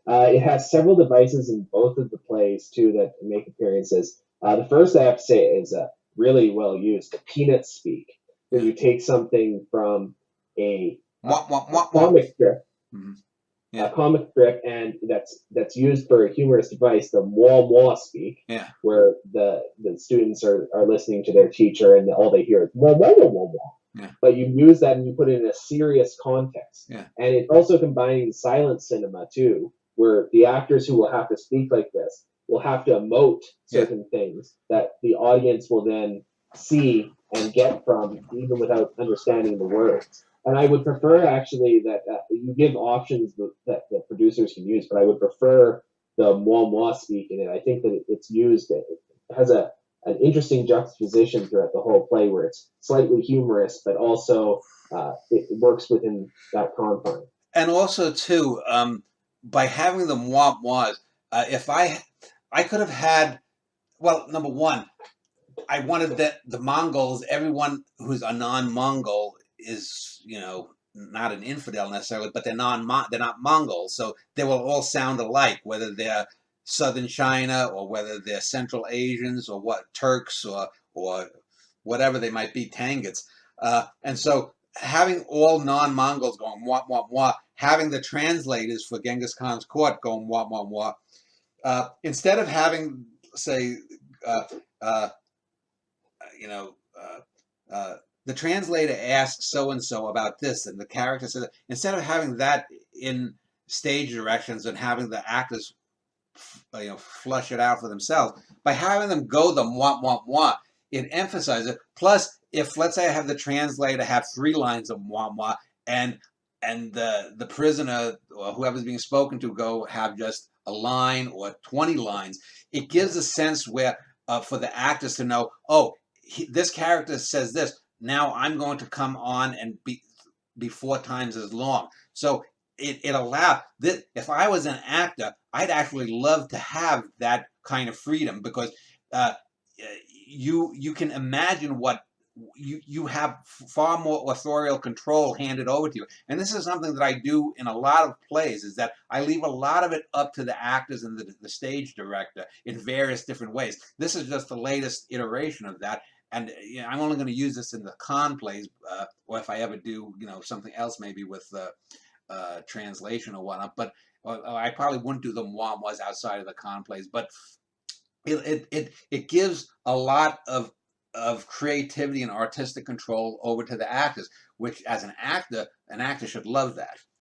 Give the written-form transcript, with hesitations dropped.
It has several devices in both of the plays too that make appearances. The first I have to say is really well used. The peanut speak, where Yeah. you take something from a a, Mwah, mwah, a mwah, mwah. comic strip, Mhm. a Yeah. comic strip, and that's used for a humorous device, the Mwah Mwah speak, Yeah. where the students are listening to their teacher and all they hear is Mwah Mwah Mwah Mwah Mwah. Yeah. But you use that and you put it in a serious context. Yeah. And it's also combining silent cinema too, where the actors who will have to speak like this will have to emote Yeah. certain things that the audience will then see and get from even without understanding the words. And I would prefer actually that you give options that the producers can use, but I would prefer the moi moi speak in it. I think that it's used, it has an interesting juxtaposition throughout the whole play where it's slightly humorous, but also it works within that confine. And also too, by having the moi mois, if I could have had, well, number one, I wanted that the Mongols, everyone who's a non-Mongol is, not an infidel necessarily, but they're not Mongols, so they will all sound alike, whether they're Southern China or whether they're Central Asians or what Turks or whatever they might be, Tangits, and so having all non-Mongols going wah wah wah, having the translators for Genghis Khan's court going wah wah wah, instead of having say. Uh, uh, you know, the translator asks so and so about this, and the character says, instead of having that in stage directions and having the actors, flush it out for themselves, by having them go the mwah mwah mwah, it emphasizes it. Plus, if let's say I have the translator have 3 lines of mwah mwah, and the prisoner or whoever's being spoken to go have just a line or 20 lines, it gives a sense where for the actors to know, oh, this character says this. Now I'm going to come on and be 4 times as long. So it allowed this. If I was an actor, I'd actually love to have that kind of freedom because uh, you can imagine what you have far more authorial control handed over to you. And this is something that I do in a lot of plays, is that I leave a lot of it up to the actors and the stage director in various different ways. This is just the latest iteration of that. And I'm only going to use this in the con plays, or if I ever do, something else maybe with translation or whatnot. But I probably wouldn't do the moi was outside of the con plays. But it gives a lot of creativity and artistic control over to the actors, which as an actor should love that.